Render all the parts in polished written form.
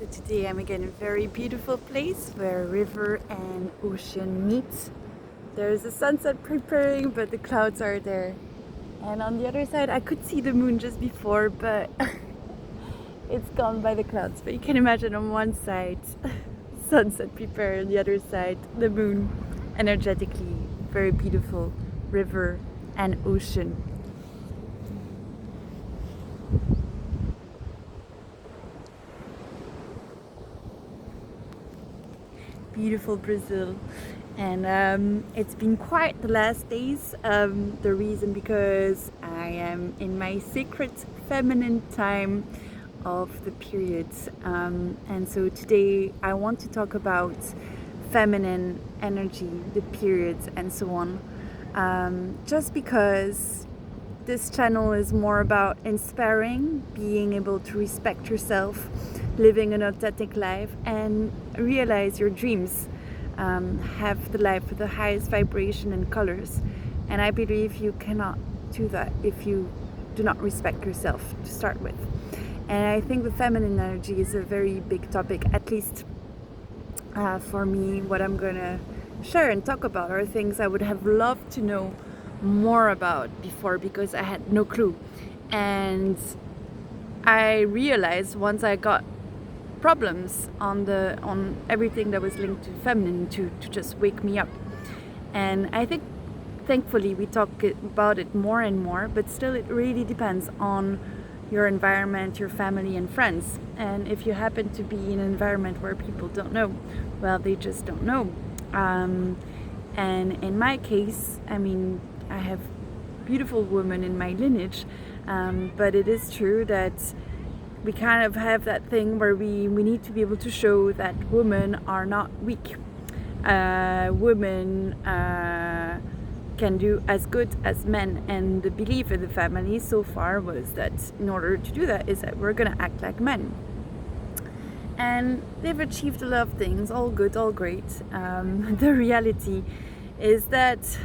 So today I'm again in a very beautiful place where river and ocean meet. There's a sunset preparing, but the clouds are there. And on the other side, I could see the moon just before, but it's gone by the clouds. But you can imagine on one side, sunset prepared, on the other side, the moon, energetically very beautiful river and ocean. Beautiful Brazil, and it's been quiet the last days. The reason because I am in my sacred feminine time of the periods, and so today I want to talk about feminine energy, the periods, and so on. Just because this channel is more about inspiring, being able to respect yourself, living an authentic life, and realize your dreams. Have the life with the highest vibration and colors. And I believe you cannot do that if you do not respect yourself to start with. And I think the feminine energy is a very big topic, at least for me. What I'm gonna share and talk about are things I would have loved to know more about before, because I had no clue. And I realized once I got problems on everything that was linked to feminine to just wake me up. And I think thankfully we talk about it more and more, but still it really depends on your environment, your family and friends. And if you happen to be in an environment where people don't know, well, they just don't know. And in my case, I mean, I have beautiful women in my lineage, but it is true that we kind of have that thing where we need to be able to show that women are not weak. Women can do as good as men, and the belief in the family so far was that in order to do that is that we're gonna act like men. And they've achieved a lot of things, all good, all great. The reality is that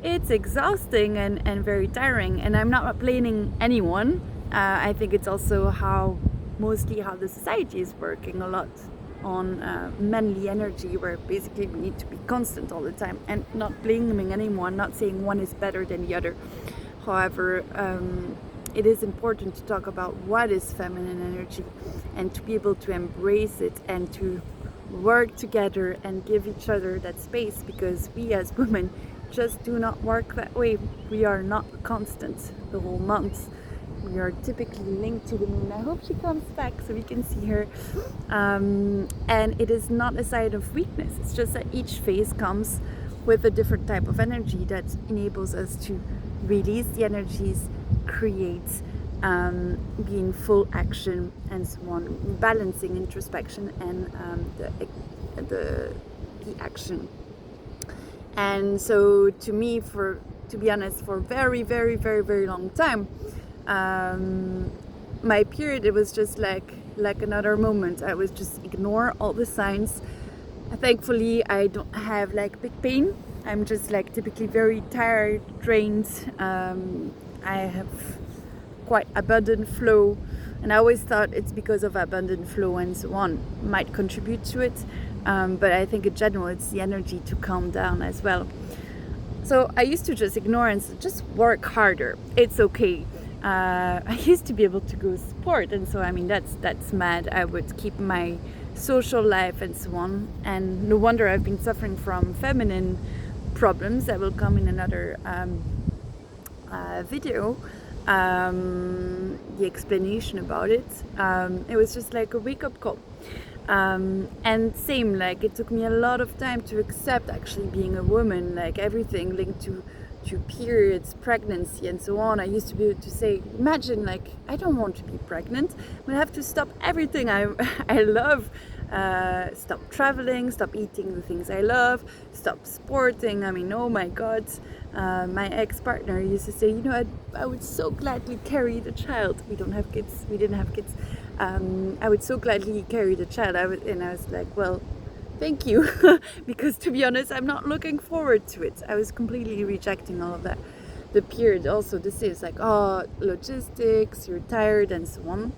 it's exhausting and very tiring, and I'm not blaming anyone. I think it's also mostly how the society is working a lot on manly energy, where basically we need to be constant all the time, and not blaming anyone, not saying one is better than the other. However, it is important to talk about what is feminine energy and to be able to embrace it and to work together and give each other that space, because we as women just do not work that way. We are not constant the whole month. We are typically linked to the moon. I hope she comes back so we can see her. And it is not a sign of weakness. It's just that each phase comes with a different type of energy that enables us to release the energies, create, be in full action, and so on, balancing introspection and the action. And so to me, to be honest, for very, very, very, very long time, my period, it was just like another moment. I would just ignore all the signs. Thankfully, I don't have like big pain. I'm just like typically very tired, drained. I have quite abundant flow, and I always thought it's because of abundant flow and so on might contribute to it. But I think in general it's the energy to calm down as well. So I used to just ignore and just work harder. It's okay. I used to be able to go sport, and so I mean that's mad. I would keep my social life and so on, and no wonder I've been suffering from feminine problems that will come in another video. The explanation about it. It was just like a wake-up call. And same, like it took me a lot of time to accept actually being a woman, like everything linked to periods, pregnancy and so on. I used to be able to say, imagine, like, I don't want to be pregnant, but I have to stop everything I love, stop traveling, stop eating the things I love, stop sporting. I mean, oh my god, my ex-partner used to say, you know, I would so gladly carry the child. We didn't have kids. I would so gladly carry the child. And I was like, well, thank you, because to be honest, I'm not looking forward to it. I was completely rejecting all of that. The period also, this is like, oh, logistics, you're tired and so on.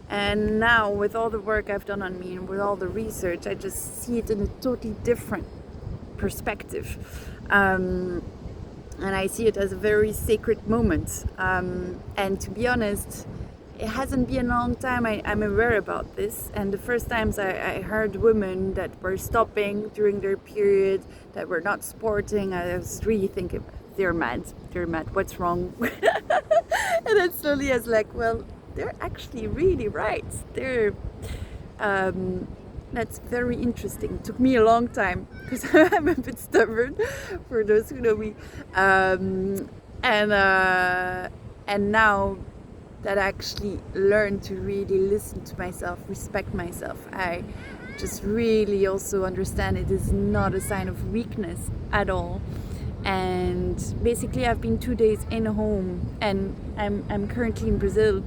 And now with all the work I've done on me and with all the research, I just see it in a totally different perspective. And I see it as a very sacred moment. And to be honest, it hasn't been a long time I'm aware about this. And the first times I heard women that were stopping during their period, that were not sporting, I was really thinking, they're mad, what's wrong? And then slowly I was like, well, they're actually really right. That's very interesting. It took me a long time because I'm a bit stubborn, for those who know me. And now that I actually learned to really listen to myself, respect myself, I just really also understand it is not a sign of weakness at all. And basically I've been 2 days in a home, and I'm currently in Brazil,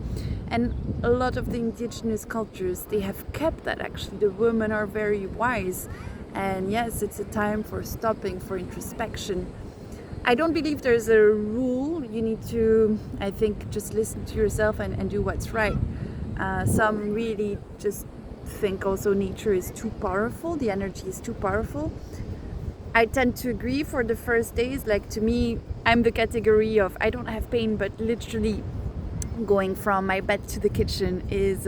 and a lot of the indigenous cultures, they have kept that. Actually, the women are very wise, and yes, it's a time for stopping, for introspection. I don't believe there's a rule. You need to, I think, just listen to yourself and do what's right. Some really just think also nature is too powerful, the energy is too powerful. I tend to agree for the first days. Like, to me, I'm the category of I don't have pain, but literally going from my bed to the kitchen is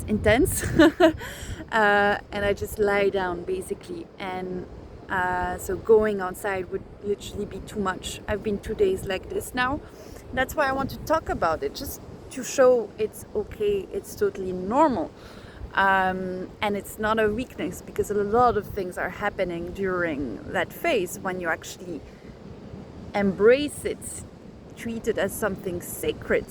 intense. And I just lie down basically, and so going outside would literally be too much. I've been 2 days like this now. That's why I want to talk about it, just to show it's okay, it's totally normal. And it's not a weakness, because a lot of things are happening during that phase when you actually embrace it, treat it as something sacred.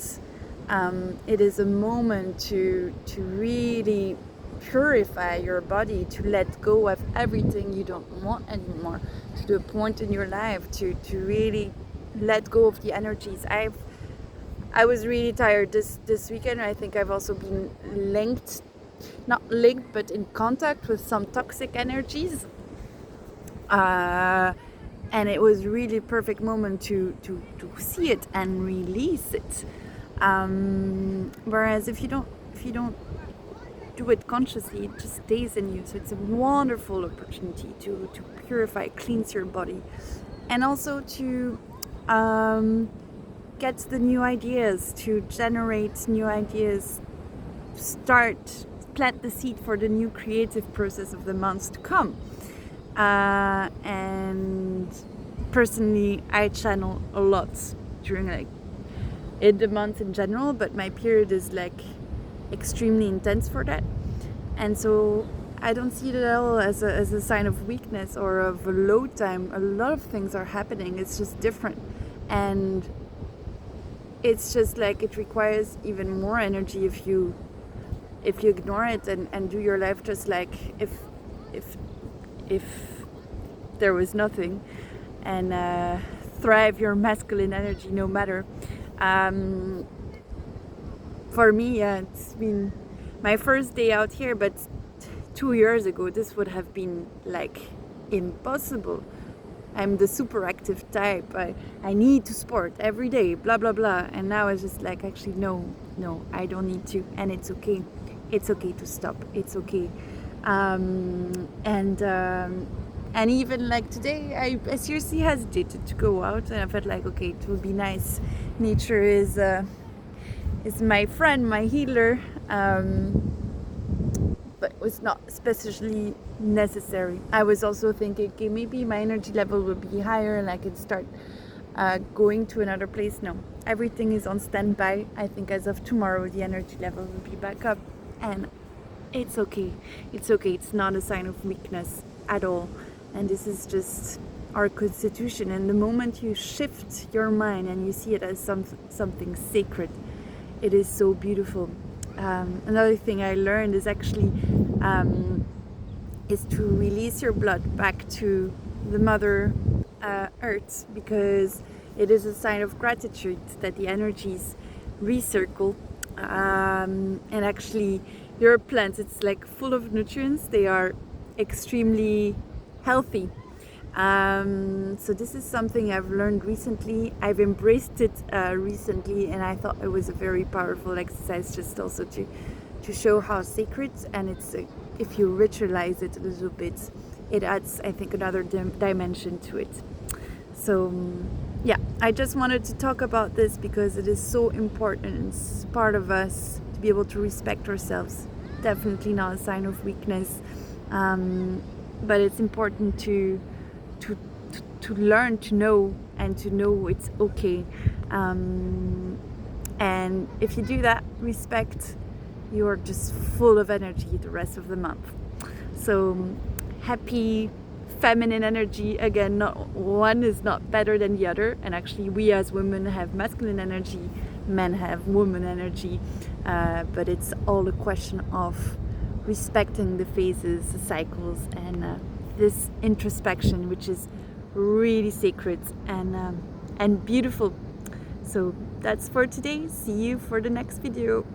It is a moment to really purify your body, to let go of everything you don't want anymore, to the point in your life to really let go of the energies. I was really tired this weekend. I think I've also been not linked, but in contact with some toxic energies. And it was really a perfect moment to see it and release it. Whereas if you don't do it consciously, it just stays in you. So it's a wonderful opportunity to purify, cleanse your body, and also to get the new ideas, to generate new ideas, plant the seed for the new creative process of the months to come. And personally, I channel a lot during in the month in general, but my period is extremely intense for that, and so I don't see it at all as a sign of weakness or of a low time. A lot of things are happening. It's just different, and it's just it requires even more energy if you ignore it and do your life just like if there was nothing, and thrive your masculine energy no matter. For me, it's been my first day out here, but 2 years ago this would have been impossible. I'm the super active type. I need to sport every day, blah blah blah, and now it's just actually no, I don't need to, and it's okay. It's okay to stop. It's okay. And even today, I seriously hesitated to go out, and I felt okay, it would be nice. Nature is my friend, my healer, but it was not especially necessary. I was also thinking, okay, maybe my energy level will be higher and I can start going to another place. No, everything is on standby. I think as of tomorrow, the energy level will be back up, and it's okay. It's okay. It's not a sign of weakness at all. And this is just our constitution. And the moment you shift your mind and you see it as something sacred, it is so beautiful. Another thing I learned is actually is to release your blood back to the Mother Earth, because it is a sign of gratitude that the energies recircle. And actually, your plants, it's full of nutrients. They are extremely healthy. So this is something I've learned recently. I've embraced it recently, and I thought it was a very powerful exercise, just also to show how sacred, and it's if you ritualize it a little bit, it adds, I think, another dimension to it. So yeah, I just wanted to talk about this because it is so important. It's part of us to be able to respect ourselves. Definitely not a sign of weakness, but it's important to learn to know, and to know it's okay. And if you do that, respect, you're just full of energy the rest of the month. So happy feminine energy. Again, not one is not better than the other, and actually we as women have masculine energy, men have woman energy, but it's all a question of respecting the phases, the cycles, and this introspection, which is really sacred and beautiful. So that's for today. See you for the next video.